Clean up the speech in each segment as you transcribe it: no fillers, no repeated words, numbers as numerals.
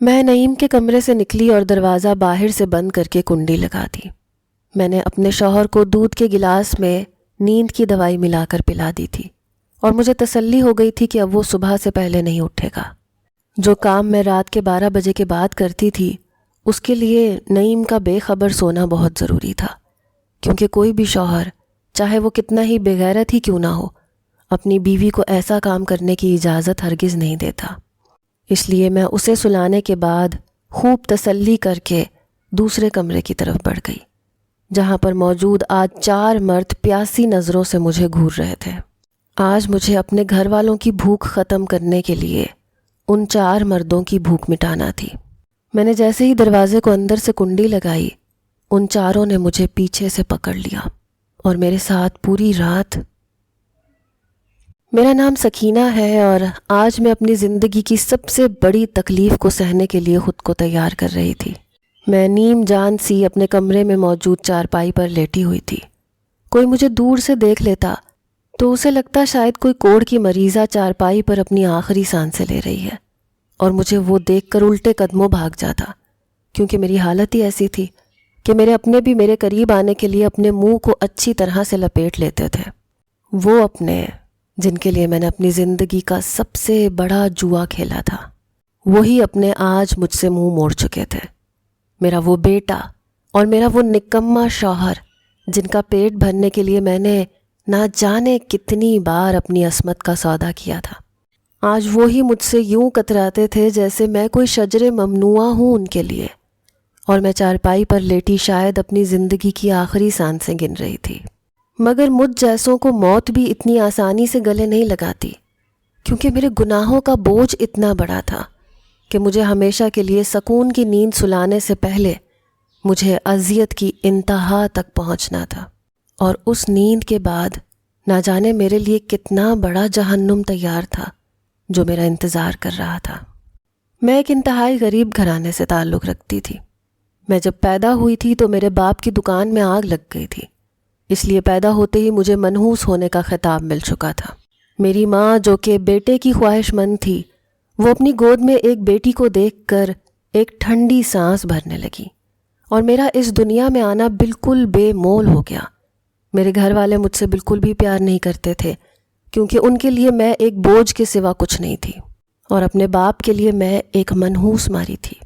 میں نعیم کے کمرے سے نکلی اور دروازہ باہر سے بند کر کے کنڈی لگا دی۔ میں نے اپنے شوہر کو دودھ کے گلاس میں نیند کی دوائی ملا کر پلا دی تھی اور مجھے تسلی ہو گئی تھی کہ اب وہ صبح سے پہلے نہیں اٹھے گا۔ جو کام میں رات کے 12 بجے کے بعد کرتی تھی اس کے لیے نعیم کا بے خبر سونا بہت ضروری تھا، کیونکہ کوئی بھی شوہر چاہے وہ کتنا ہی بے غیرت ہی کیوں نہ ہو اپنی بیوی کو ایسا کام کرنے کی اجازت ہرگز نہیں دیتا۔ اس لیے میں اسے سلانے کے بعد خوب تسلی کر کے دوسرے کمرے کی طرف بڑھ گئی، جہاں پر موجود آج 4 مرد پیاسی نظروں سے مجھے گھور رہے تھے۔ آج مجھے اپنے گھر والوں کی بھوک ختم کرنے کے لیے ان 4 مردوں کی بھوک مٹانا تھی۔ میں نے جیسے ہی دروازے کو اندر سے کنڈی لگائی، ان چاروں نے مجھے پیچھے سے پکڑ لیا اور میرے ساتھ پوری رات۔ میرا نام سکینہ ہے اور آج میں اپنی زندگی کی سب سے بڑی تکلیف کو سہنے کے لیے خود کو تیار کر رہی تھی۔ میں نیم جان سی اپنے کمرے میں موجود چارپائی پر لیٹی ہوئی تھی۔ کوئی مجھے دور سے دیکھ لیتا تو اسے لگتا شاید کوئی کوڑ کی مریضہ چارپائی پر اپنی آخری سانسیں لے رہی ہے، اور مجھے وہ دیکھ کر الٹے قدموں بھاگ جاتا، کیونکہ میری حالت ہی ایسی تھی کہ میرے اپنے بھی میرے قریب آنے کے لیے اپنے منہ کو اچھی طرح سے لپیٹ لیتے تھے۔ وہ اپنے جن کے لیے میں نے اپنی زندگی کا سب سے بڑا جوا کھیلا تھا، وہی اپنے آج مجھ سے منہ موڑ چکے تھے۔ میرا وہ بیٹا اور میرا وہ نکما شوہر جن کا پیٹ بھرنے کے لیے میں نے نہ جانے کتنی بار اپنی عصمت کا سودا کیا تھا، آج وہی مجھ سے یوں کتراتے تھے جیسے میں کوئی شجر ممنوعہ ہوں ان کے لیے، اور میں چارپائی پر لیٹی شاید اپنی زندگی کی آخری سانسیں گن رہی تھی۔ مگر مجھ جیسوں کو موت بھی اتنی آسانی سے گلے نہیں لگاتی، کیونکہ میرے گناہوں کا بوجھ اتنا بڑا تھا کہ مجھے ہمیشہ کے لیے سکون کی نیند سلانے سے پہلے مجھے اذیت کی انتہا تک پہنچنا تھا، اور اس نیند کے بعد نہ جانے میرے لیے کتنا بڑا جہنم تیار تھا جو میرا انتظار کر رہا تھا۔ میں ایک انتہائی غریب گھرانے سے تعلق رکھتی تھی۔ میں جب پیدا ہوئی تھی تو میرے باپ کی دکان میں آگ لگ گئی تھی، اس لیے پیدا ہوتے ہی مجھے منحوس ہونے کا خطاب مل چکا تھا۔ میری ماں جو کہ بیٹے کی خواہش مند تھی، وہ اپنی گود میں ایک بیٹی کو دیکھ کر ایک ٹھنڈی سانس بھرنے لگی، اور میرا اس دنیا میں آنا بالکل بے مول ہو گیا۔ میرے گھر والے مجھ سے بالکل بھی پیار نہیں کرتے تھے، کیونکہ ان کے لیے میں ایک بوجھ کے سوا کچھ نہیں تھی، اور اپنے باپ کے لیے میں ایک منحوس ماری تھی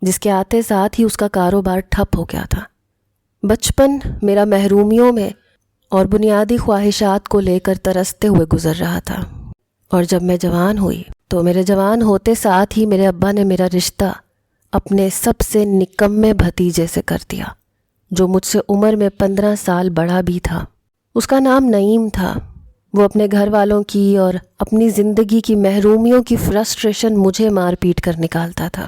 جس کے آتے ساتھ ہی اس کا کاروبار ٹھپ ہو گیا تھا۔ بچپن میرا محرومیوں میں اور بنیادی خواہشات کو لے کر ترستے ہوئے گزر رہا تھا، اور جب میں جوان ہوئی تو میرے جوان ہوتے ساتھ ہی میرے ابا نے میرا رشتہ اپنے سب سے نکمے بھتیجے سے کر دیا، جو مجھ سے عمر میں 15 سال بڑا بھی تھا۔ اس کا نام نعیم تھا۔ وہ اپنے گھر والوں کی اور اپنی زندگی کی محرومیوں کی فرسٹریشن مجھے مار پیٹ کر نکالتا تھا۔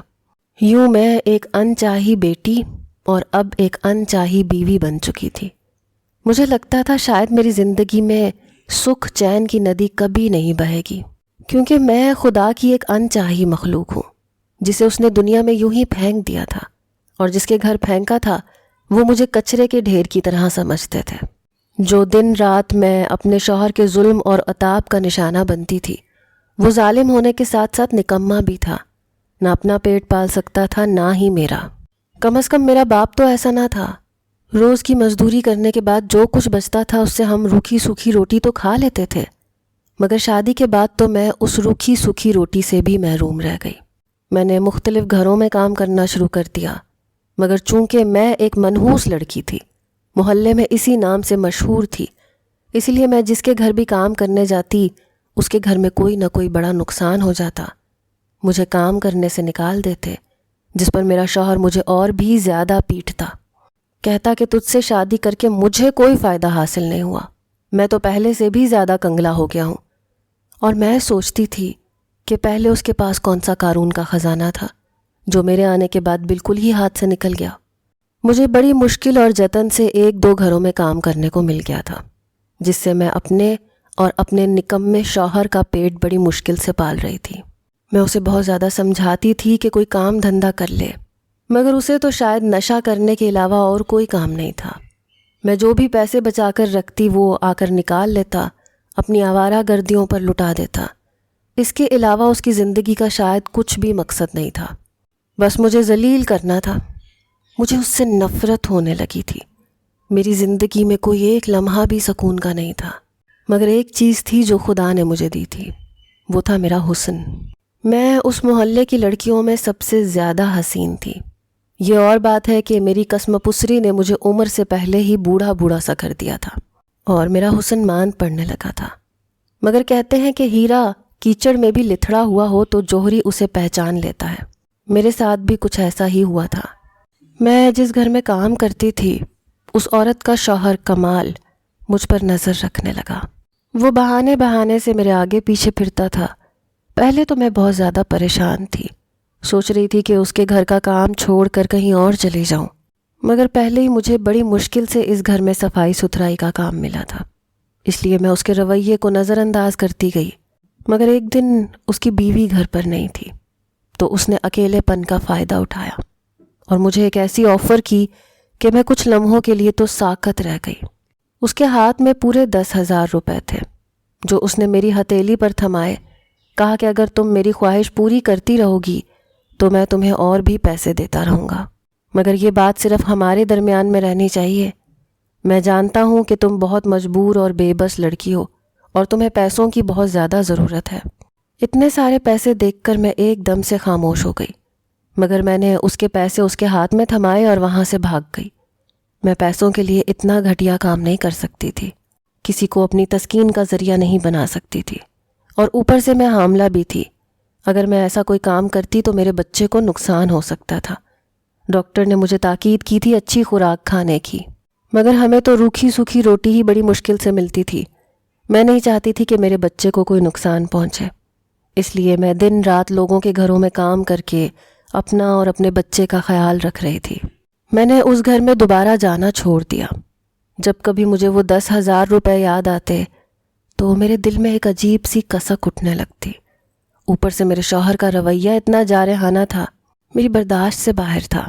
یوں میں ایک انچاہی بیٹی اور اب ایک انچاہی بیوی بن چکی تھی۔ مجھے لگتا تھا شاید میری زندگی میں سکھ چین کی ندی کبھی نہیں بہے گی، کیونکہ میں خدا کی ایک انچاہی مخلوق ہوں جسے اس نے دنیا میں یوں ہی پھینک دیا تھا، اور جس کے گھر پھینکا تھا وہ مجھے کچرے کے ڈھیر کی طرح سمجھتے تھے۔ جو دن رات میں اپنے شوہر کے ظلم اور عتاب کا نشانہ بنتی تھی، وہ ظالم ہونے کے ساتھ ساتھ نکما بھی تھا، نہ اپنا پیٹ پال سکتا تھا نہ ہی میرا۔ کم از کم میرا باپ تو ایسا نہ تھا۔ روز کی مزدوری کرنے کے بعد جو کچھ بچتا تھا اس سے ہم روکھی سوکھی روٹی تو کھا لیتے تھے، مگر شادی کے بعد تو میں اس روکھی سوکھی روٹی سے بھی محروم رہ گئی۔ میں نے مختلف گھروں میں کام کرنا شروع کر دیا، مگر چونکہ میں ایک منحوس لڑکی تھی، محلے میں اسی نام سے مشہور تھی، اس لیے میں جس کے گھر بھی کام کرنے جاتی اس کے گھر میں کوئی نہ کوئی بڑا نقصان ہو جاتا، مجھے کام کرنے سے نکال دیتے، جس پر میرا شوہر مجھے اور بھی زیادہ پیٹتا، کہتا کہ تجھ سے شادی کر کے مجھے کوئی فائدہ حاصل نہیں ہوا، میں تو پہلے سے بھی زیادہ کنگلا ہو گیا ہوں۔ اور میں سوچتی تھی کہ پہلے اس کے پاس کون سا قارون کا خزانہ تھا جو میرے آنے کے بعد بالکل ہی ہاتھ سے نکل گیا۔ مجھے بڑی مشکل اور جتن سے 1-2 گھروں میں کام کرنے کو مل گیا تھا، جس سے میں اپنے اور اپنے نکمے شوہر کا پیٹ بڑی مشکل سے پال رہی تھی۔ میں اسے بہت زیادہ سمجھاتی تھی کہ کوئی کام دھندہ کر لے، مگر اسے تو شاید نشہ کرنے کے علاوہ اور کوئی کام نہیں تھا۔ میں جو بھی پیسے بچا کر رکھتی وہ آ کر نکال لیتا، اپنی آوارہ گردیوں پر لٹا دیتا۔ اس کے علاوہ اس کی زندگی کا شاید کچھ بھی مقصد نہیں تھا۔ بس مجھے ذلیل کرنا تھا۔ مجھے اس سے نفرت ہونے لگی تھی۔ میری زندگی میں کوئی ایک لمحہ بھی سکون کا نہیں تھا، مگر ایک چیز تھی جو خدا نے مجھے دی تھی، وہ تھا میرا حسن۔ میں اس محلے کی لڑکیوں میں سب سے زیادہ حسین تھی۔ یہ اور بات ہے کہ میری قسم پسری نے مجھے عمر سے پہلے ہی بوڑھا بوڑھا سا کر دیا تھا اور میرا حسن مان پڑنے لگا تھا۔ مگر کہتے ہیں کہ ہیرا کیچڑ میں بھی لتھڑا ہوا ہو تو جوہری اسے پہچان لیتا ہے۔ میرے ساتھ بھی کچھ ایسا ہی ہوا تھا۔ میں جس گھر میں کام کرتی تھی، اس عورت کا شوہر کمال مجھ پر نظر رکھنے لگا۔ وہ بہانے بہانے سے میرے آگے پیچھے پھرتا تھا۔ پہلے تو میں بہت زیادہ پریشان تھی، سوچ رہی تھی کہ اس کے گھر کا کام چھوڑ کر کہیں اور چلی جاؤں، مگر پہلے ہی مجھے بڑی مشکل سے اس گھر میں صفائی ستھرائی کا کام ملا تھا، اس لیے میں اس کے رویے کو نظر انداز کرتی گئی۔ مگر ایک دن اس کی بیوی گھر پر نہیں تھی، تو اس نے اکیلے پن کا فائدہ اٹھایا اور مجھے ایک ایسی آفر کی کہ میں کچھ لمحوں کے لیے تو ساکت رہ گئی۔ اس کے ہاتھ میں پورے 10,000 روپے تھے جو اس نے میری ہتھیلی پر تھمائے۔ کہا کہ اگر تم میری خواہش پوری کرتی رہو گی تو میں تمہیں اور بھی پیسے دیتا رہوں گا، مگر یہ بات صرف ہمارے درمیان میں رہنی چاہیے۔ میں جانتا ہوں کہ تم بہت مجبور اور بے بس لڑکی ہو اور تمہیں پیسوں کی بہت زیادہ ضرورت ہے۔ اتنے سارے پیسے دیکھ کر میں ایک دم سے خاموش ہو گئی، مگر میں نے اس کے پیسے اس کے ہاتھ میں تھمائے اور وہاں سے بھاگ گئی۔ میں پیسوں کے لیے اتنا گھٹیا کام نہیں کر سکتی تھی، کسی کو اپنی تسکین کا ذریعہ نہیں بنا سکتی تھی، اور اوپر سے میں حاملہ بھی تھی۔ اگر میں ایسا کوئی کام کرتی تو میرے بچے کو نقصان ہو سکتا تھا۔ ڈاکٹر نے مجھے تاکید کی تھی اچھی خوراک کھانے کی، مگر ہمیں تو روکھی سوکھی روٹی ہی بڑی مشکل سے ملتی تھی۔ میں نہیں چاہتی تھی کہ میرے بچے کو کوئی نقصان پہنچے، اس لیے میں دن رات لوگوں کے گھروں میں کام کر کے اپنا اور اپنے بچے کا خیال رکھ رہی تھی۔ میں نے اس گھر میں دوبارہ جانا چھوڑ دیا۔ جب کبھی مجھے وہ 10,000 روپے یاد آتے تو میرے دل میں ایک عجیب سی کسک اٹھنے لگتی۔ اوپر سے میرے شوہر کا رویہ اتنا جارحانہ تھا، میری برداشت سے باہر تھا۔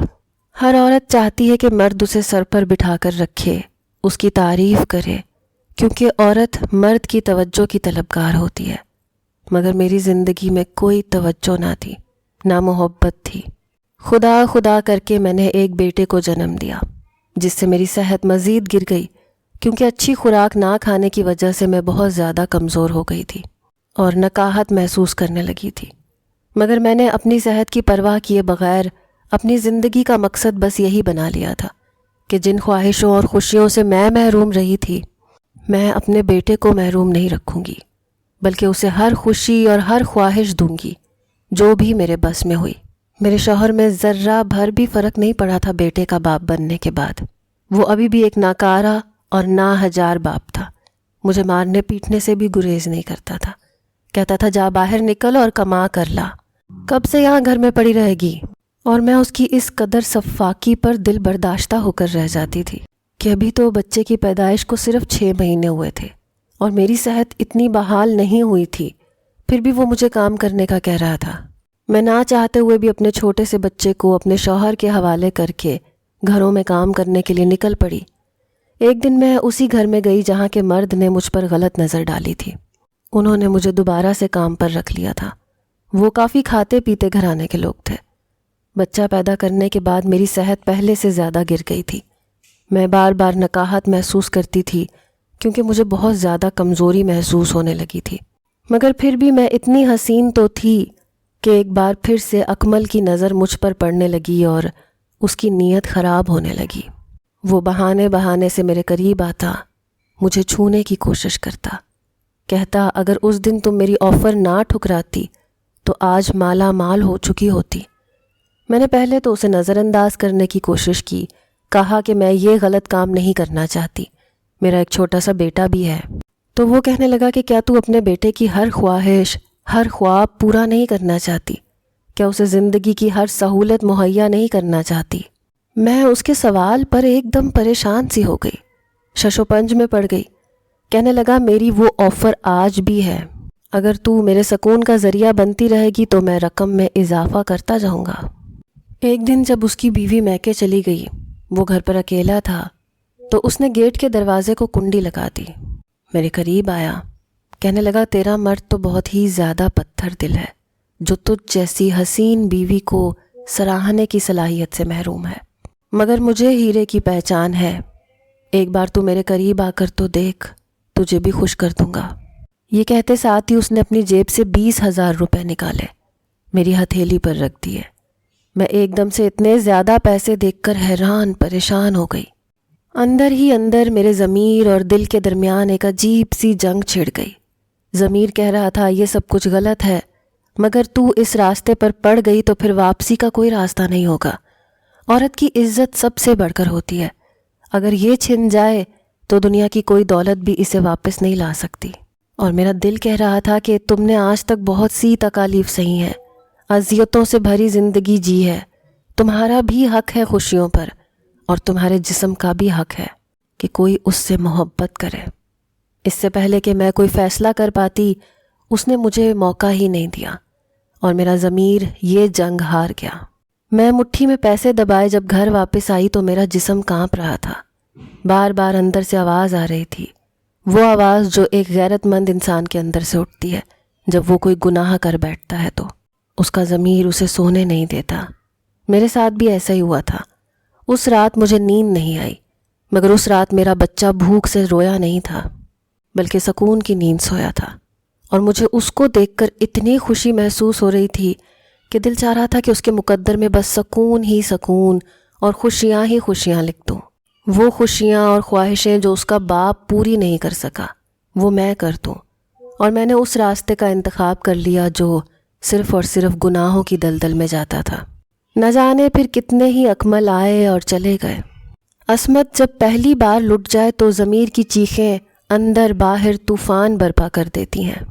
ہر عورت چاہتی ہے کہ مرد اسے سر پر بٹھا کر رکھے، اس کی تعریف کرے، کیونکہ عورت مرد کی توجہ کی طلبگار ہوتی ہے۔ مگر میری زندگی میں کوئی توجہ نہ تھی، نہ محبت تھی۔ خدا خدا کر کے میں نے ایک بیٹے کو جنم دیا، جس سے میری صحت مزید گر گئی، کیونکہ اچھی خوراک نہ کھانے کی وجہ سے میں بہت زیادہ کمزور ہو گئی تھی اور نکاہت محسوس کرنے لگی تھی۔ مگر میں نے اپنی صحت کی پرواہ کیے بغیر اپنی زندگی کا مقصد بس یہی بنا لیا تھا کہ جن خواہشوں اور خوشیوں سے میں محروم رہی تھی، میں اپنے بیٹے کو محروم نہیں رکھوں گی، بلکہ اسے ہر خوشی اور ہر خواہش دوں گی جو بھی میرے بس میں ہوئی۔ میرے شوہر میں ذرہ بھر بھی فرق نہیں پڑا تھا بیٹے کا باپ بننے کے بعد۔ وہ ابھی بھی ایک ناکارہ اور ناہجار باپ تھا، مجھے مارنے پیٹنے سے بھی گریز نہیں کرتا تھا۔ کہتا تھا جا باہر نکل اور کما کر لا، کب سے یہاں گھر میں پڑی رہے گی؟ اور میں اس کی اس قدر سفاکی پر دل برداشتہ ہو کر رہ جاتی تھی کہ ابھی تو بچے کی پیدائش کو صرف 6 مہینے ہوئے تھے اور میری صحت اتنی بحال نہیں ہوئی تھی، پھر بھی وہ مجھے کام کرنے کا کہہ رہا تھا۔ میں نہ چاہتے ہوئے بھی اپنے چھوٹے سے بچے کو اپنے شوہر کے حوالے کر کے گھروں میں کام کرنے کے لیے نکل پڑی۔ ایک دن میں اسی گھر میں گئی جہاں کے مرد نے مجھ پر غلط نظر ڈالی تھی۔ انہوں نے مجھے دوبارہ سے کام پر رکھ لیا تھا۔ وہ کافی کھاتے پیتے گھرانے کے لوگ تھے۔ بچہ پیدا کرنے کے بعد میری صحت پہلے سے زیادہ گر گئی تھی۔ میں بار بار نکاہت محسوس کرتی تھی کیونکہ مجھے بہت زیادہ کمزوری محسوس ہونے لگی تھی، مگر پھر بھی میں اتنی حسین تو تھی کہ ایک بار پھر سے اکمل کی نظر مجھ پر پڑنے لگی اور اس کی نیت خراب ہونے لگی۔ وہ بہانے بہانے سے میرے قریب آتا، مجھے چھونے کی کوشش کرتا، کہتا اگر اس دن تم میری آفر نہ ٹھکراتی تو آج مالا مال ہو چکی ہوتی۔ میں نے پہلے تو اسے نظر انداز کرنے کی کوشش کی، کہا کہ میں یہ غلط کام نہیں کرنا چاہتی، میرا ایک چھوٹا سا بیٹا بھی ہے۔ تو وہ کہنے لگا کہ کیا تو اپنے بیٹے کی ہر خواہش، ہر خواب پورا نہیں کرنا چاہتی؟ کیا اسے زندگی کی ہر سہولت مہیا نہیں کرنا چاہتی؟ میں اس کے سوال پر ایک دم پریشان سی ہو گئی، شش و پنج میں پڑ گئی۔ کہنے لگا میری وہ آفر آج بھی ہے، اگر تو میرے سکون کا ذریعہ بنتی رہے گی تو میں رقم میں اضافہ کرتا جاؤں گا۔ ایک دن جب اس کی بیوی میکے چلی گئی، وہ گھر پر اکیلا تھا، تو اس نے گیٹ کے دروازے کو کنڈی لگا دی۔ میرے قریب آیا، کہنے لگا تیرا مرد تو بہت ہی زیادہ پتھر دل ہے، جو تجھ جیسی حسین بیوی کو سراہنے کی صلاحیت سے محروم ہے، مگر مجھے ہیرے کی پہچان ہے۔ ایک بار تو میرے قریب آ کر تو دیکھ، تجھے بھی خوش کر دوں گا۔ یہ کہتے ساتھ ہی اس نے اپنی جیب سے 20,000 روپے نکالے، میری ہتھیلی پر رکھ دیے۔ میں ایک دم سے اتنے زیادہ پیسے دیکھ کر حیران پریشان ہو گئی۔ اندر ہی اندر میرے ضمیر اور دل کے درمیان ایک عجیب سی جنگ چھڑ گئی۔ ضمیر کہہ رہا تھا یہ سب کچھ غلط ہے، مگر تو اس راستے پر پڑ گئی تو پھر واپسی کا کوئی راستہ نہیں ہوگا۔ عورت کی عزت سب سے بڑھ کر ہوتی ہے، اگر یہ چھن جائے تو دنیا کی کوئی دولت بھی اسے واپس نہیں لا سکتی۔ اور میرا دل کہہ رہا تھا کہ تم نے آج تک بہت سی تکالیف سہی ہیں، اذیتوں سے بھری زندگی جی ہے، تمہارا بھی حق ہے خوشیوں پر، اور تمہارے جسم کا بھی حق ہے کہ کوئی اس سے محبت کرے۔ اس سے پہلے کہ میں کوئی فیصلہ کر پاتی، اس نے مجھے موقع ہی نہیں دیا، اور میرا ضمیر یہ جنگ ہار گیا۔ میں مٹھی میں پیسے دبائے جب گھر واپس آئی تو میرا جسم کانپ رہا تھا۔ بار بار اندر سے آواز آ رہی تھی، وہ آواز جو ایک غیرت مند انسان کے اندر سے اٹھتی ہے جب وہ کوئی گناہ کر بیٹھتا ہے تو اس کا ضمیر اسے سونے نہیں دیتا۔ میرے ساتھ بھی ایسا ہی ہوا تھا۔ اس رات مجھے نیند نہیں آئی، مگر اس رات میرا بچہ بھوک سے رویا نہیں تھا، بلکہ سکون کی نیند سویا تھا، اور مجھے اس کو دیکھ کر اتنی خوشی محسوس ہو رہی تھی کہ دل چاہ رہا تھا کہ اس کے مقدر میں بس سکون ہی سکون اور خوشیاں ہی خوشیاں لکھ دوں۔ وہ خوشیاں اور خواہشیں جو اس کا باپ پوری نہیں کر سکا، وہ میں کر دوں۔ اور میں نے اس راستے کا انتخاب کر لیا جو صرف اور صرف گناہوں کی دلدل میں جاتا تھا۔ نہ جانے پھر کتنے ہی اکمل آئے اور چلے گئے۔ عصمت جب پہلی بار لٹ جائے تو ضمیر کی چیخیں اندر باہر طوفان برپا کر دیتی ہیں،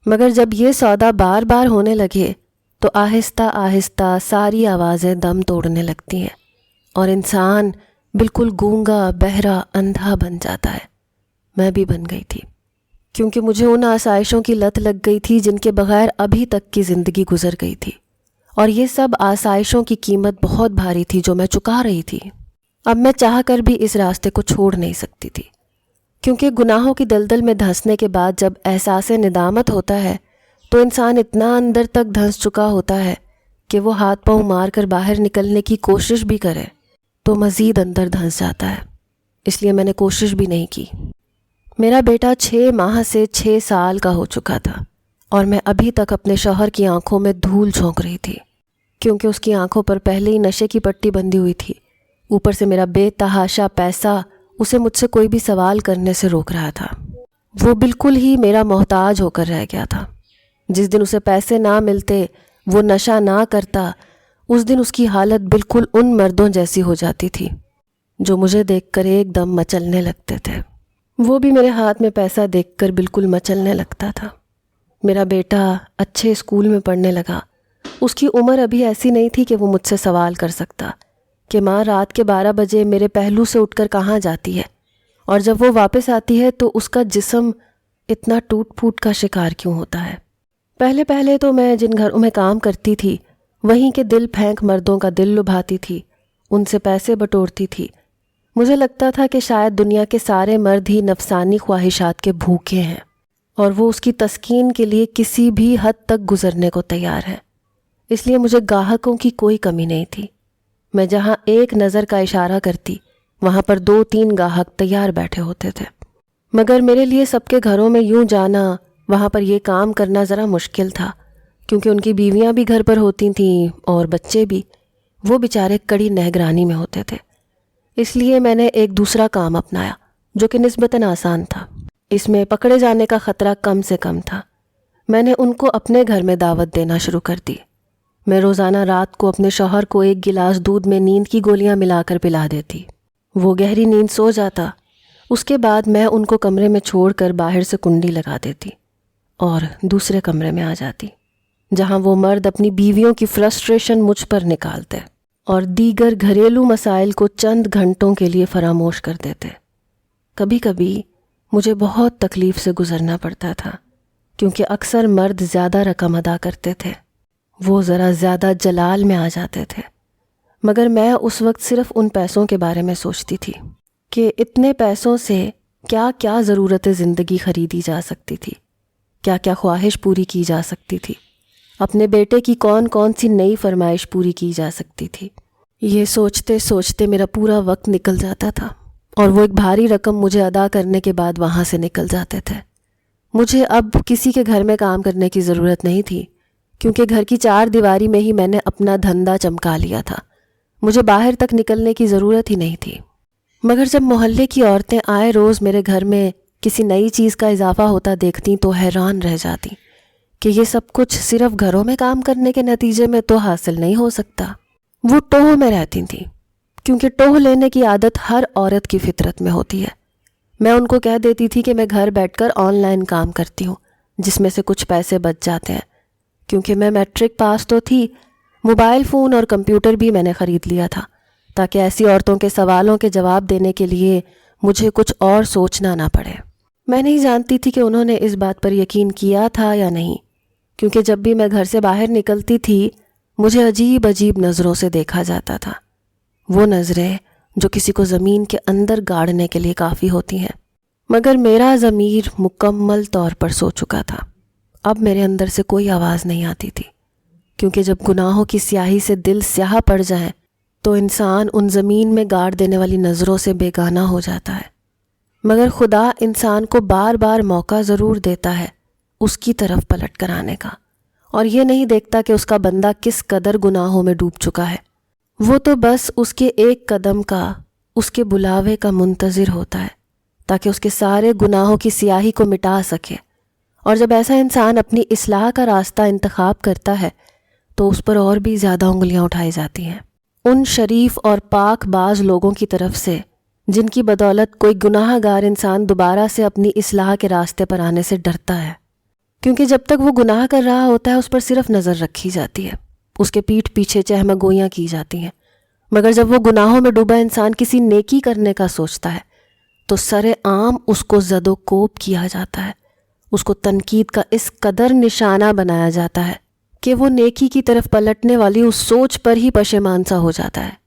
مگر جب یہ سودا بار بار ہونے لگے تو آہستہ آہستہ ساری آوازیں دم توڑنے لگتی ہیں، اور انسان بالکل گونگا بہرا اندھا بن جاتا ہے۔ میں بھی بن گئی تھی، کیونکہ مجھے ان آسائشوں کی لت لگ گئی تھی جن کے بغیر ابھی تک کی زندگی گزر گئی تھی، اور یہ سب آسائشوں کی قیمت بہت بھاری تھی جو میں چکا رہی تھی۔ اب میں چاہ کر بھی اس راستے کو چھوڑ نہیں سکتی تھی، کیونکہ گناہوں کی دلدل میں دھنسنے کے بعد جب احساس ندامت ہوتا ہے تو انسان اتنا اندر تک دھنس چکا ہوتا ہے کہ وہ ہاتھ پاؤں مار کر باہر نکلنے کی کوشش بھی کرے تو مزید اندر دھنس جاتا ہے۔ اس لیے میں نے کوشش بھی نہیں کی۔ میرا بیٹا 6 ماہ سے 6 سال کا ہو چکا تھا، اور میں ابھی تک اپنے شوہر کی آنکھوں میں دھول جھونک رہی تھی، کیونکہ اس کی آنکھوں پر پہلے ہی نشے کی پٹی بندھی ہوئی تھی۔ اوپر سے میرا بے تحاشا پیسہ اسے مجھ سے کوئی بھی سوال کرنے سے روک رہا تھا۔ وہ بالکل ہی میرا محتاج ہو کر رہ گیا تھا۔ جس دن اسے پیسے نہ ملتے، وہ نشہ نہ کرتا، اس دن اس کی حالت بالکل ان مردوں جیسی ہو جاتی تھی جو مجھے دیکھ کر ایک دم مچلنے لگتے تھے۔ وہ بھی میرے ہاتھ میں پیسہ دیکھ کر بالکل مچلنے لگتا تھا۔ میرا بیٹا اچھے اسکول میں پڑھنے لگا۔ اس کی عمر ابھی ایسی نہیں تھی کہ وہ مجھ سے سوال کر سکتا کہ ماں رات کے 12 بجے میرے پہلو سے اٹھ کر کہاں جاتی ہے، اور جب وہ واپس آتی ہے تو اس کا جسم اتنا ٹوٹ پھوٹ کا شکار کیوں ہوتا ہے۔ پہلے پہلے تو میں جن گھروں میں کام کرتی تھی وہیں کے دل پھینک مردوں کا دل لبھاتی تھی، ان سے پیسے بٹورتی تھی۔ مجھے لگتا تھا کہ شاید دنیا کے سارے مرد ہی نفسانی خواہشات کے بھوکے ہیں، اور وہ اس کی تسکین کے لیے کسی بھی حد تک گزرنے کو تیار ہیں۔ اس لیے مجھے گاہکوں کی کوئی کمی نہیں تھی۔ میں جہاں ایک نظر کا اشارہ کرتی وہاں پر 2-3 گاہک تیار بیٹھے ہوتے تھے۔ مگر میرے لیے سب کے گھروں میں یوں جانا، وہاں پر یہ کام کرنا ذرا مشکل تھا، کیونکہ ان کی بیویاں بھی گھر پر ہوتی تھیں اور بچے بھی، وہ بیچارے کڑی نگرانی میں ہوتے تھے۔ اس لیے میں نے ایک دوسرا کام اپنایا جو کہ نسبتاً آسان تھا۔ اس میں پکڑے جانے کا خطرہ کم سے کم تھا۔ میں نے ان کو اپنے گھر میں دعوت دینا شروع کر دی۔ میں روزانہ رات کو اپنے شوہر کو 1 گلاس دودھ میں نیند کی گولیاں ملا کر پلا دیتی۔ وہ گہری نیند سو جاتا۔ اس کے بعد میں ان کو کمرے میں چھوڑ کر باہر سے کنڈی لگا دیتی اور دوسرے کمرے میں آ جاتی، جہاں وہ مرد اپنی بیویوں کی فرسٹریشن مجھ پر نکالتے اور دیگر گھریلو مسائل کو چند گھنٹوں کے لیے فراموش کر دیتے۔ کبھی کبھی مجھے بہت تکلیف سے گزرنا پڑتا تھا، کیونکہ اکثر مرد زیادہ رقم ادا کرتے تھے، وہ ذرا زیادہ جلال میں آ جاتے تھے، مگر میں اس وقت صرف ان پیسوں کے بارے میں سوچتی تھی کہ اتنے پیسوں سے کیا کیا ضرورت زندگی خریدی جا سکتی تھی، کیا کیا خواہش پوری کی جا سکتی تھی اپنے بیٹے کی کون کون سی نئی فرمائش پوری کی جا سکتی تھی، یہ سوچتے سوچتے میرا پورا وقت نکل جاتا تھا، اور وہ ایک بھاری رقم مجھے ادا کرنے کے بعد وہاں سے نکل جاتے تھے۔ مجھے اب کسی کے گھر میں کام کرنے کی ضرورت نہیں تھی، کیونکہ گھر کی 4 دیواری میں ہی میں نے اپنا دھندا چمکا لیا تھا۔ مجھے باہر تک نکلنے کی ضرورت ہی نہیں تھی۔ مگر جب محلے کی عورتیں آئے روز میرے گھر میں کسی نئی چیز کا اضافہ ہوتا دیکھتیں تو حیران رہ جاتی کہ یہ سب کچھ صرف گھروں میں کام کرنے کے نتیجے میں تو حاصل نہیں ہو سکتا۔ وہ ٹوہ میں رہتی تھیں، کیونکہ ٹوہ لینے کی عادت ہر عورت کی فطرت میں ہوتی ہے۔ میں ان کو کہہ دیتی تھی کہ میں گھر بیٹھ کر آن لائن کام کرتی ہوں، جس میں سے کچھ پیسے بچ جاتے ہیں۔ کیونکہ میں میٹرک پاس تو تھی، موبائل فون اور کمپیوٹر بھی میں نے خرید لیا تھا، تاکہ ایسی عورتوں کے سوالوں کے جواب دینے کے لیے مجھے کچھ اور سوچنا نہ پڑے۔ میں نہیں جانتی تھی کہ انہوں نے اس بات پر یقین کیا تھا یا نہیں، کیونکہ جب بھی میں گھر سے باہر نکلتی تھی مجھے عجیب عجیب نظروں سے دیکھا جاتا تھا، وہ نظریں جو کسی کو زمین کے اندر گاڑنے کے لیے کافی ہوتی ہیں۔ مگر میرا ضمیر مکمل طور پر سو چکا تھا۔ اب میرے اندر سے کوئی آواز نہیں آتی تھی، کیونکہ جب گناہوں کی سیاہی سے دل سیاہ پڑ جائیں تو انسان ان زمین میں گاڑ دینے والی نظروں سے بیگانہ ہو جاتا ہے۔ مگر خدا انسان کو بار بار موقع ضرور دیتا ہے اس کی طرف پلٹ کر آنے کا، اور یہ نہیں دیکھتا کہ اس کا بندہ کس قدر گناہوں میں ڈوب چکا ہے۔ وہ تو بس اس کے ایک قدم کا، اس کے بلاوے کا منتظر ہوتا ہے، تاکہ اس کے سارے گناہوں کی سیاہی کو مٹا سکے۔ اور جب ایسا انسان اپنی اصلاح کا راستہ انتخاب کرتا ہے تو اس پر اور بھی زیادہ انگلیاں اٹھائی جاتی ہیں، ان شریف اور پاک باز لوگوں کی طرف سے جن کی بدولت کوئی گناہ گار انسان دوبارہ سے اپنی اصلاح کے راستے پر آنے سے ڈرتا ہے۔ کیونکہ جب تک وہ گناہ کر رہا ہوتا ہے اس پر صرف نظر رکھی جاتی ہے، اس کے پیٹھ پیچھے چہمہ گوئیاں کی جاتی ہیں۔ مگر جب وہ گناہوں میں ڈوبا انسان کسی نیکی کرنے کا سوچتا ہے تو سر عام اس کو زد و کوب کیا جاتا ہے، اس کو تنقید کا اس قدر نشانہ بنایا جاتا ہے کہ وہ نیکی کی طرف پلٹنے والی اس سوچ پر ہی پشیمان سا ہو جاتا ہے۔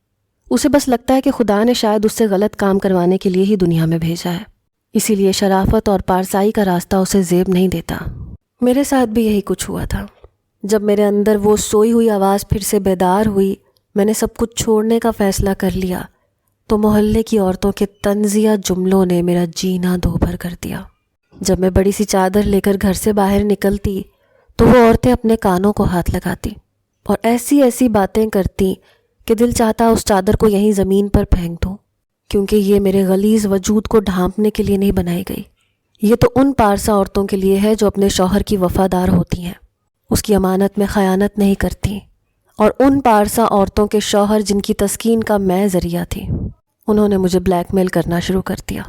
اسے بس لگتا ہے کہ خدا نے شاید اس سے غلط کام کروانے کے لیے ہی دنیا میں بھیجا ہے، اسی لیے شرافت اور پارسائی کا راستہ اسے زیب نہیں دیتا۔ میرے ساتھ بھی یہی کچھ ہوا تھا۔ جب میرے اندر وہ سوئی ہوئی آواز پھر سے بیدار ہوئی، میں نے سب کچھ چھوڑنے کا فیصلہ کر لیا، تو محلے کی عورتوں کے طنزیہ جملوں نے میرا جینا دو بھر کر دیا۔ جب میں بڑی سی چادر لے کر گھر سے باہر نکلتی تو وہ عورتیں اپنے کانوں کو ہاتھ لگاتی اور ایسی ایسی باتیں کرتی کہ دل چاہتا اس چادر کو یہیں زمین پر پھینک دوں، کیونکہ یہ میرے غلیظ وجود کو ڈھانپنے کے لیے نہیں بنائی گئی۔ یہ تو ان پارسا عورتوں کے لیے ہے جو اپنے شوہر کی وفادار ہوتی ہیں، اس کی امانت میں خیانت نہیں کرتی، اور ان پارسا عورتوں کے شوہر جن کی تسکین کا میں ذریعہ تھی۔ انہوں نے مجھے بلیک میل کرنا شروع کر دیا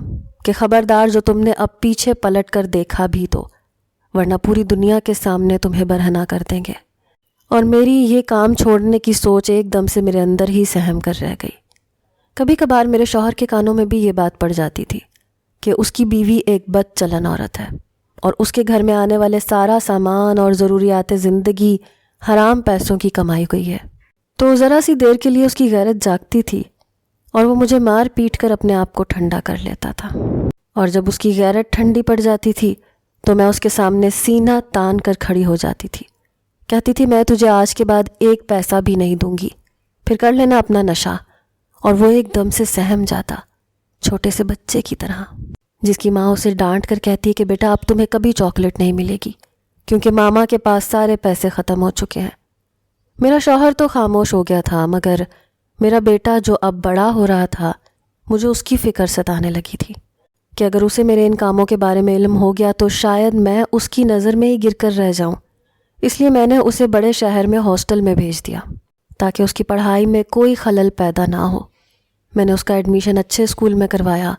کہ خبردار جو تم نے اب پیچھے پلٹ کر دیکھا بھی تو، ورنہ پوری دنیا کے سامنے تمہیں برہنہ کر دیں گے۔ اور میری یہ کام چھوڑنے کی سوچ ایک دم سے میرے اندر ہی سہم کر رہ گئی۔ کبھی کبھار میرے شوہر کے کانوں میں بھی یہ بات پڑ جاتی تھی کہ اس کی بیوی ایک بد چلن عورت ہے اور اس کے گھر میں آنے والے سارا سامان اور ضروریات زندگی حرام پیسوں کی کمائی ہوئی ہے۔ تو ذرا سی دیر کے لیے اس کی غیرت جاگتی تھی اور وہ مجھے مار پیٹ کر اپنے آپ کو ٹھنڈا کر لیتا تھا، اور جب اس کی غیرت ٹھنڈی پڑ جاتی تھی تو میں اس کے سامنے سینہ تان کر کھڑی ہو جاتی تھی، کہتی تھی میں تجھے آج کے بعد ایک پیسہ بھی نہیں دوں گی، پھر کر لینا اپنا نشہ۔ اور وہ ایک دم سے سہم جاتا، چھوٹے سے بچے کی طرح، جس کی ماں اسے ڈانٹ کر کہتی ہے کہ بیٹا اب تمہیں کبھی چاکلیٹ نہیں ملے گی، کیونکہ ماما کے پاس سارے پیسے ختم ہو چکے ہیں۔ میرا شوہر تو خاموش ہو گیا تھا، مگر میرا بیٹا جو اب بڑا ہو رہا تھا مجھے اس کی فکر ستانے لگی تھی کہ اگر اسے میرے ان کاموں کے بارے میں علم ہو گیا تو شاید میں اس کی نظر میں ہی گر کر رہ جاؤں۔ اس لیے میں نے اسے بڑے شہر میں ہاسٹل میں بھیج دیا تاکہ اس کی پڑھائی میں کوئی خلل پیدا نہ ہو۔ میں نے اس کا ایڈمیشن اچھے اسکول میں کروایا،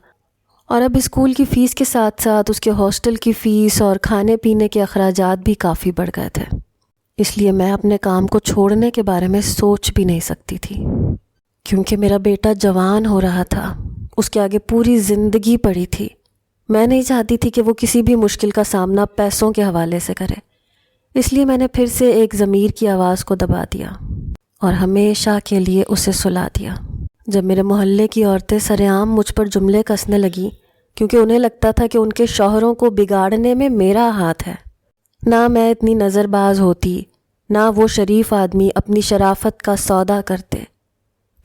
اور اب اسکول کی فیس کے ساتھ ساتھ اس کے ہاسٹل کی فیس اور کھانے پینے کے اخراجات بھی کافی بڑھ گئے تھے۔ اس لیے میں اپنے کام کو چھوڑنے کے بارے میں سوچ بھی نہیں سکتی تھی، کیونکہ میرا بیٹا جوان ہو رہا تھا، اس کے آگے پوری زندگی پڑی تھی۔ میں نہیں چاہتی تھی کہ وہ کسی بھی مشکل کا سامنا پیسوں کے حوالے سے کرے، اس لیے میں نے پھر سے ایک ضمیر کی آواز کو دبا دیا اور ہمیشہ کے لیے اسے سلا دیا۔ جب میرے محلے کی عورتیں سرعام مجھ پر جملے کسنے لگیں، کیونکہ انہیں لگتا تھا کہ ان کے شوہروں کو بگاڑنے میں میرا ہاتھ ہے، نہ میں اتنی نظر باز ہوتی نہ وہ شریف آدمی اپنی شرافت کا سودا کرتے۔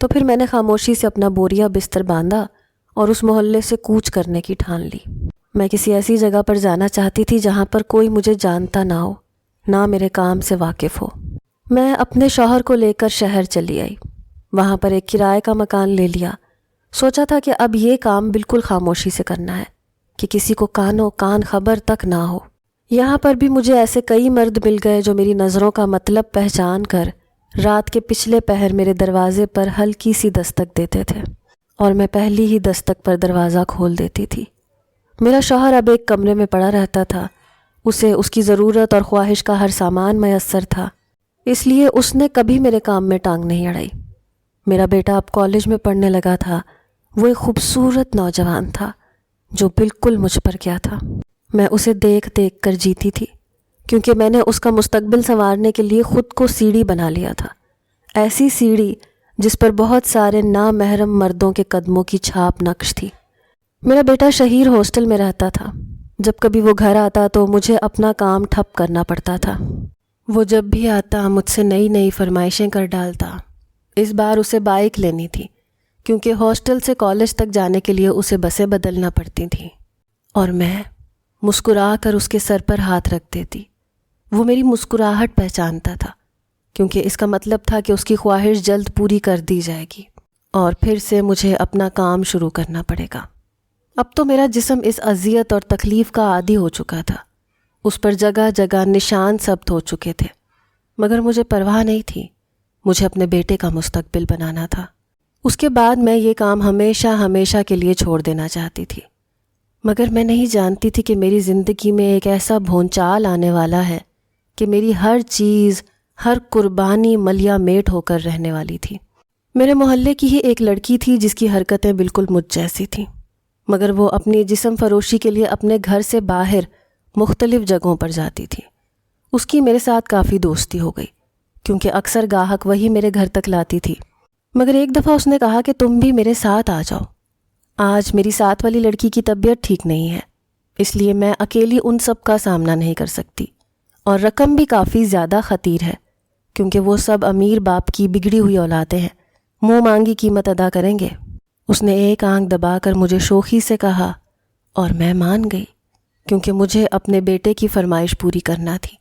تو پھر میں نے خاموشی سے اپنا بوریا بستر باندھا اور اس محلے سے کوچ کرنے کی ٹھان لی۔ میں کسی ایسی جگہ پر جانا چاہتی تھی جہاں پر کوئی مجھے جانتا نہ ہو، نہ میرے کام سے واقف ہو۔ میں اپنے شوہر کو لے کر شہر چلی آئی۔ وہاں پر ایک کرائے کا مکان لے لیا۔ سوچا تھا کہ اب یہ کام بالکل خاموشی سے کرنا ہے کہ کسی کو کانوں کان خبر تک نہ ہو۔ یہاں پر بھی مجھے ایسے کئی مرد مل گئے جو میری نظروں کا مطلب پہچان کر رات کے پچھلے پہر میرے دروازے پر ہلکی سی دستک دیتے تھے اور میں پہلی ہی دستک پر دروازہ کھول دیتی تھی۔ میرا شوہر اب ایک کمرے میں پڑا رہتا تھا۔ اسے اس کی ضرورت اور خواہش کا ہر سامان میسر تھا، اس لیے اس نے کبھی میرے کام میں ٹانگ نہیں اڑائی۔ میرا بیٹا اب کالج میں پڑھنے لگا تھا۔ وہ ایک خوبصورت نوجوان تھا جو بالکل مجھ پر کیا تھا۔ میں اسے دیکھ دیکھ کر جیتی تھی، کیونکہ میں نے اس کا مستقبل سنوارنے کے لیے خود کو سیڑھی بنا لیا تھا، ایسی سیڑھی جس پر بہت سارے نامحرم مردوں کے قدموں کی چھاپ نقش تھی۔ میرا بیٹا شہیر ہاسٹل میں رہتا تھا۔ جب کبھی وہ گھر آتا تو مجھے اپنا کام ٹھپ کرنا پڑتا تھا۔ وہ جب بھی آتا مجھ سے نئی نئی فرمائشیں کر ڈالتا۔ اس بار اسے بائک لینی تھی، کیونکہ ہاسٹل سے کالج تک جانے کے لیے اسے بسیں بدلنا پڑتی تھیں، اور میں مسکرا کر اس کے سر پر ہاتھ رکھ دیتی۔ وہ میری مسکراہٹ پہچانتا تھا، کیونکہ اس کا مطلب تھا کہ اس کی خواہش جلد پوری کر دی جائے گی اور پھر سے مجھے اپنا کام شروع کرنا پڑے گا۔ اب تو میرا جسم اس اذیت اور تکلیف کا عادی ہو چکا تھا۔ اس پر جگہ جگہ نشان ثبت ہو چکے تھے، مگر مجھے پرواہ نہیں تھی۔ مجھے اپنے بیٹے کا مستقبل بنانا تھا۔ اس کے بعد میں یہ کام ہمیشہ ہمیشہ کے لیے چھوڑ دینا چاہتی تھی، مگر میں نہیں جانتی تھی کہ میری زندگی میں ایک ایسا بھونچال آنے والا ہے کہ میری ہر چیز، ہر قربانی ملیا میٹ ہو کر رہنے والی تھی۔ میرے محلے کی ہی ایک لڑکی تھی جس کی حرکتیں بالکل مجھ جیسی تھیں، مگر وہ اپنی جسم فروشی کے لیے اپنے گھر سے باہر مختلف جگہوں پر جاتی تھی۔ اس کی میرے ساتھ کافی دوستی ہو گئی، کیونکہ اکثر گاہک وہی میرے گھر تک لاتی تھی۔ مگر ایک دفعہ اس نے کہا کہ تم بھی میرے ساتھ آ جاؤ۔ آج میری ساتھ والی لڑکی کی طبیعت ٹھیک نہیں ہے، اس لیے میں اکیلی ان سب کا سامنا نہیں کر سکتی، اور رقم بھی کافی زیادہ خطیر ہے، کیونکہ وہ سب امیر باپ کی بگڑی ہوئی اولادیں ہیں، منہ مانگی قیمت ادا کریں گے۔ اس نے ایک آنکھ دبا کر مجھے شوخی سے کہا، اور میں مان گئی، کیونکہ مجھے اپنے بیٹے کی فرمائش پوری کرنا تھی۔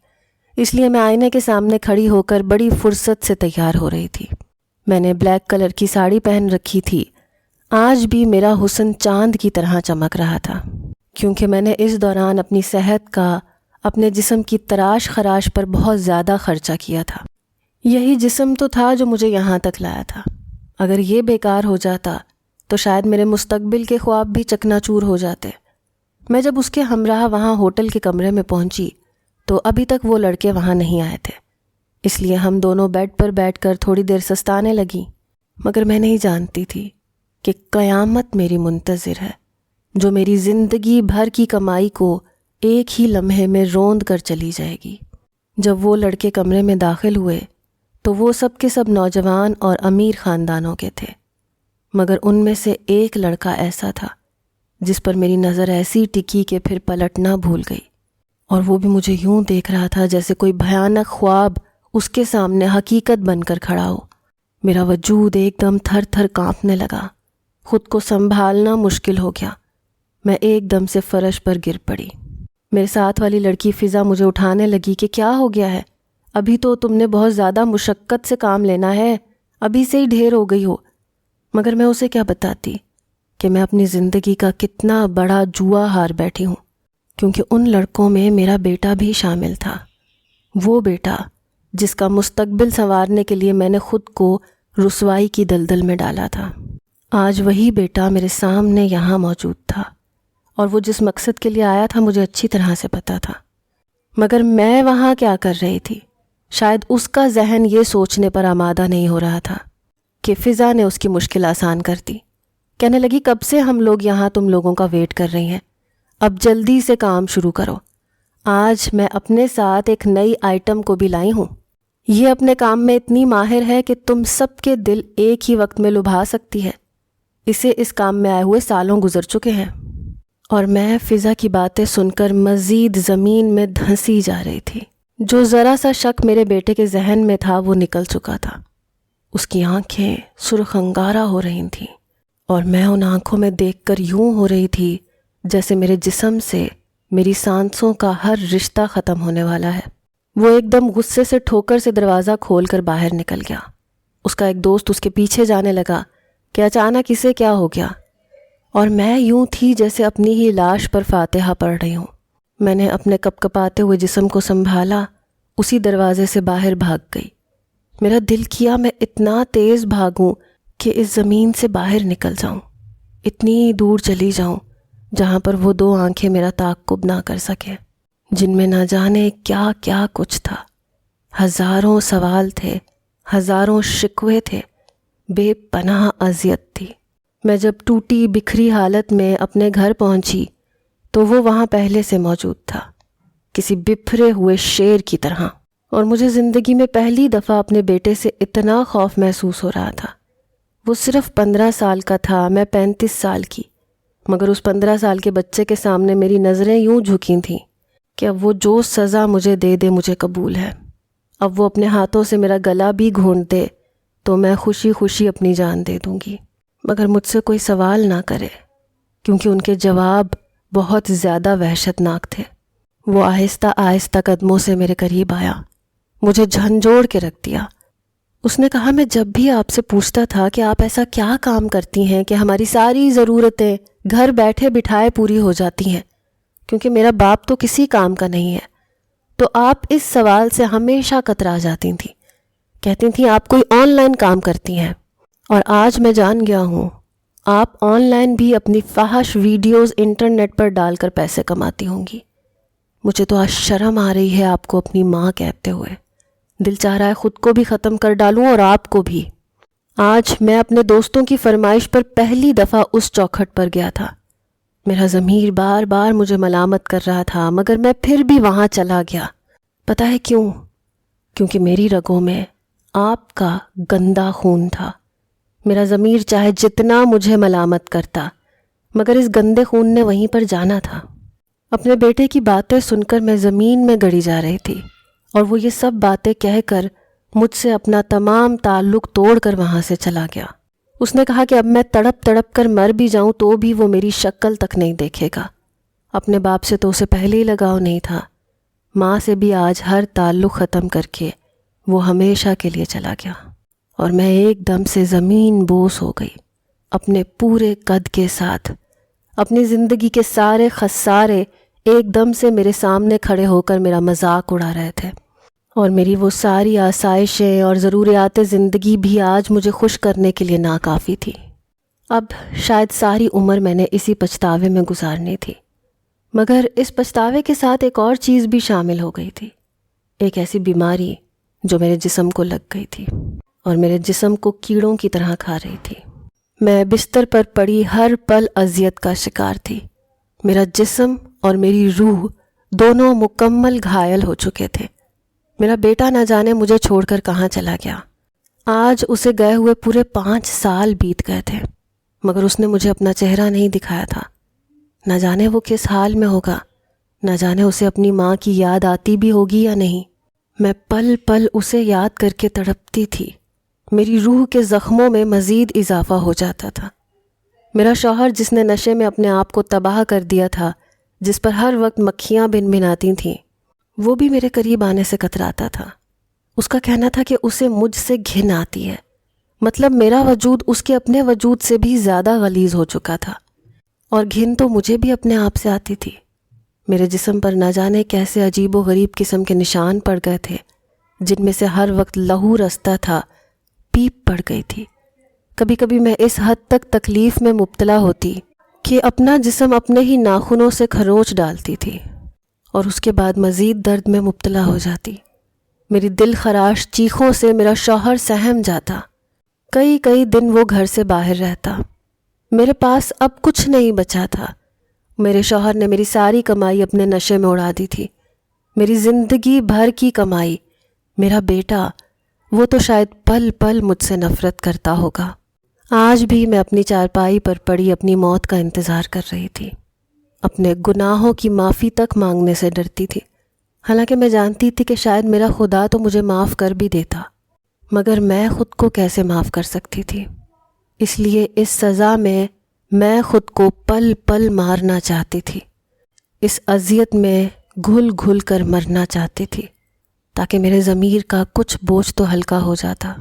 اس لیے میں آئینے کے سامنے کھڑی ہو کر بڑی فرصت سے تیار ہو رہی تھی۔ میں نے بلیک کلر کی ساڑی پہن رکھی تھی۔ آج بھی میرا حسن چاند کی طرح چمک رہا تھا، کیونکہ میں نے اس دوران اپنی صحت کا، اپنے جسم کی تراش خراش پر بہت زیادہ خرچہ کیا تھا۔ یہی جسم تو تھا جو مجھے یہاں تک لایا تھا۔ اگر یہ بیکار ہو جاتا تو شاید میرے مستقبل کے خواب بھی چکنا چور ہو جاتے۔ میں جب اس کے ہمراہ وہاں ہوٹل کے کمرے میں پہنچی تو ابھی تک وہ لڑکے وہاں نہیں آئے تھے، اس لیے ہم دونوں بیڈ پر بیٹھ کر تھوڑی دیر سستانے لگیں۔ مگر میں نہیں جانتی تھی کہ قیامت میری منتظر ہے، جو میری زندگی بھر کی کمائی کو ایک ہی لمحے میں روند کر چلی جائے گی۔ جب وہ لڑکے کمرے میں داخل ہوئے تو وہ سب کے سب نوجوان اور امیر خاندانوں کے تھے، مگر ان میں سے ایک لڑکا ایسا تھا جس پر میری نظر ایسی ٹکی کہ پھر پلٹنا بھول گئی، اور وہ بھی مجھے یوں دیکھ رہا تھا جیسے کوئی بھیانک خواب اس کے سامنے حقیقت بن کر کھڑا ہو۔ میرا وجود ایک دم تھر تھر کانپنے لگا، خود کو سنبھالنا مشکل ہو گیا۔ میں ایک دم سے فرش پر گر پڑی۔ میرے ساتھ والی لڑکی فضا مجھے اٹھانے لگی کہ کیا ہو گیا ہے؟ ابھی تو تم نے بہت زیادہ مشقت سے کام لینا ہے، ابھی سے ہی ڈھیر ہو گئی ہو۔ مگر میں اسے کیا بتاتی کہ میں اپنی زندگی کا کتنا بڑا جوا ہار بیٹھی ہوں، کیونکہ ان لڑکوں میں میرا بیٹا بھی شامل تھا، وہ بیٹا جس کا مستقبل سنوارنے کے لیے میں نے خود کو رسوائی کی دلدل میں ڈالا تھا۔ آج وہی بیٹا میرے سامنے یہاں موجود تھا، اور وہ جس مقصد کے لیے آیا تھا مجھے اچھی طرح سے پتا تھا۔ مگر میں وہاں کیا کر رہی تھی؟ شاید اس کا ذہن یہ سوچنے پر آمادہ نہیں ہو رہا تھا کہ فضا نے اس کی مشکل آسان کر دی۔ کہنے لگی، کب سے ہم لوگ یہاں تم لوگوں کا ویٹ کر رہی ہیں، اب جلدی سے کام شروع کرو۔ آج میں اپنے ساتھ ایک نئی آئٹم کو بھی لائی ہوں۔ یہ اپنے کام میں اتنی ماہر ہے کہ تم سب کے دل ایک ہی وقت میں لبھا سکتی ہے۔ اسے اس کام میں آئے ہوئے سالوں گزر چکے ہیں۔ اور میں فضا کی باتیں سن کر مزید زمین میں دھنسی جا رہی تھی۔ جو ذرا سا شک میرے بیٹے کے ذہن میں تھا وہ نکل چکا تھا۔ اس کی آنکھیں سرخ انگارہ ہو رہی تھیں اور میں ان آنکھوں میں دیکھ کر یوں ہو رہی تھی جیسے میرے جسم سے میری سانسوں کا ہر رشتہ ختم ہونے والا ہے۔ وہ ایک دم غصے سے ٹھوکر سے دروازہ کھول کر باہر نکل گیا۔ اس کا ایک دوست اس کے پیچھے جانے لگا کہ اچانک اسے کیا ہو گیا، اور میں یوں تھی جیسے اپنی ہی لاش پر فاتحہ پڑھ رہی ہوں۔ میں نے اپنے کپ کپاتے ہوئے جسم کو سنبھالا، اسی دروازے سے باہر بھاگ گئی۔ میرا دل کیا میں اتنا تیز بھاگوں کہ اس زمین سے باہر نکل جاؤں، اتنی دور چلی جاؤں جہاں پر وہ دو آنکھیں میرا تعاقب نہ کر سکیں، جن میں نہ جانے کیا کیا کچھ تھا۔ ہزاروں سوال تھے، ہزاروں شکوے تھے، بے پناہ اذیت تھی۔ میں جب ٹوٹی بکھری حالت میں اپنے گھر پہنچی تو وہ وہاں پہلے سے موجود تھا، کسی بپھرے ہوئے شیر کی طرح، اور مجھے زندگی میں پہلی دفعہ اپنے بیٹے سے اتنا خوف محسوس ہو رہا تھا۔ وہ صرف 15 سال کا تھا، میں 35 سال کی، مگر اس 15 سال کے بچے کے سامنے میری نظریں یوں جھکی تھیں کہ اب وہ جو سزا مجھے دے دے مجھے قبول ہے۔ اب وہ اپنے ہاتھوں سے میرا گلا بھی گھونٹ دے تو میں خوشی خوشی اپنی جان دے دوں گی، مگر مجھ سے کوئی سوال نہ کرے، کیونکہ ان کے جواب بہت زیادہ وحشت ناک تھے۔ وہ آہستہ آہستہ قدموں سے میرے قریب آیا، مجھے جھنجھوڑ کے رکھ دیا۔ اس نے کہا، میں جب بھی آپ سے پوچھتا تھا کہ آپ ایسا کیا کام کرتی ہیں کہ ہماری ساری ضرورتیں گھر بیٹھے بٹھائے پوری ہو جاتی ہیں، کیونکہ میرا باپ تو کسی کام کا نہیں ہے، تو آپ اس سوال سے ہمیشہ کترا جاتی تھیں، کہتی تھیں آپ کوئی آن لائن کام کرتی ہیں، اور آج میں جان گیا ہوں آپ آن لائن بھی اپنی فحش ویڈیوز انٹرنیٹ پر ڈال کر پیسے کماتی ہوں گی۔ مجھے تو آج شرم آ رہی ہے آپ کو اپنی ماں کہتے ہوئے، دل چاہ رہا ہے خود کو بھی ختم کر ڈالوں اور آپ کو بھی۔ آج میں اپنے دوستوں کی فرمائش پر پہلی دفعہ اس چوکھٹ پر گیا تھا۔ میرا ضمیر بار بار مجھے ملامت کر رہا تھا، مگر میں پھر بھی وہاں چلا گیا۔ پتہ ہے کیوں؟ کیونکہ میری رگوں میں آپ کا گندا خون تھا۔ میرا ضمیر چاہے جتنا مجھے ملامت کرتا، مگر اس گندے خون نے وہیں پر جانا تھا۔ اپنے بیٹے کی باتیں سن کر میں زمین میں گڑی جا رہی تھی، اور وہ یہ سب باتیں کہہ کر مجھ سے اپنا تمام تعلق توڑ کر وہاں سے چلا گیا۔ اس نے کہا کہ اب میں تڑپ تڑپ کر مر بھی جاؤں تو بھی وہ میری شکل تک نہیں دیکھے گا۔ اپنے باپ سے تو اسے پہلے ہی لگاؤ نہیں تھا، ماں سے بھی آج ہر تعلق ختم کر کے وہ ہمیشہ کے لیے چلا گیا، اور میں ایک دم سے زمین بوس ہو گئی۔ اپنے پورے قد کے ساتھ اپنی زندگی کے سارے خسارے ایک دم سے میرے سامنے کھڑے ہو کر میرا مذاق اڑا رہے تھے، اور میری وہ ساری آسائشیں اور ضروریات زندگی بھی آج مجھے خوش کرنے کے لیے ناکافی تھی۔ اب شاید ساری عمر میں نے اسی پچھتاوے میں گزارنی تھی، مگر اس پچھتاوے کے ساتھ ایک اور چیز بھی شامل ہو گئی تھی، ایک ایسی بیماری جو میرے جسم کو لگ گئی تھی اور میرے جسم کو کیڑوں کی طرح کھا رہی تھی۔ میں بستر پر پڑی ہر پل اذیت کا شکار تھی۔ میرا جسم اور میری روح دونوں مکمل گھائل ہو چکے تھے۔ میرا بیٹا نہ جانے مجھے چھوڑ کر کہاں چلا گیا۔ آج اسے گئے ہوئے پورے 5 سال بیت گئے تھے، مگر اس نے مجھے اپنا چہرہ نہیں دکھایا تھا۔ نہ جانے وہ کس حال میں ہوگا، نہ جانے اسے اپنی ماں کی یاد آتی بھی ہوگی یا نہیں۔ میں پل پل اسے یاد کر کے تڑپتی تھی۔ میری روح کے زخموں میں مزید اضافہ ہو جاتا تھا۔ میرا شوہر جس نے نشے میں اپنے آپ کو تباہ کر دیا تھا، جس پر ہر وقت مکھیاں بن بناتی تھیں، وہ بھی میرے قریب آنے سے کتراتا تھا۔ اس کا کہنا تھا کہ اسے مجھ سے گھن آتی ہے، مطلب میرا وجود اس کے اپنے وجود سے بھی زیادہ غلیظ ہو چکا تھا، اور گھن تو مجھے بھی اپنے آپ سے آتی تھی۔ میرے جسم پر نہ جانے کیسے عجیب و غریب قسم کے نشان پڑ گئے تھے، جن میں سے ہر وقت لہو رستا تھا، پیپ پڑ گئی تھی۔ کبھی کبھی میں اس حد تک تکلیف میں مبتلا ہوتی کہ اپنا جسم اپنے ہی ناخنوں سے کھروچ ڈالتی تھی، اور اس کے بعد مزید درد میں مبتلا ہو جاتی۔ میری دل خراش چیخوں سے میرا شوہر سہم جاتا۔ کئی دن وہ گھر سے باہر رہتا۔ میرے پاس اب کچھ نہیں بچا تھا۔ میرے شوہر نے میری ساری کمائی اپنے نشے میں اڑا دی تھی، میری زندگی بھر کی کمائی۔ میرا بیٹا، وہ تو شاید پل پل مجھ سے نفرت کرتا ہوگا۔ آج بھی میں اپنی چارپائی پر پڑی اپنی موت کا انتظار کر رہی تھی۔ اپنے گناہوں کی معافی تک مانگنے سے ڈرتی تھی۔ حالانکہ میں جانتی تھی کہ شاید میرا خدا تو مجھے معاف کر بھی دیتا، مگر میں خود کو کیسے معاف کر سکتی تھی؟ اس لیے اس سزا میں خود کو پل پل مارنا چاہتی تھی، اس اذیت میں گھل گھل کر مرنا چاہتی تھی، تاکہ میرے ضمیر کا کچھ بوجھ تو ہلکا ہو جاتا۔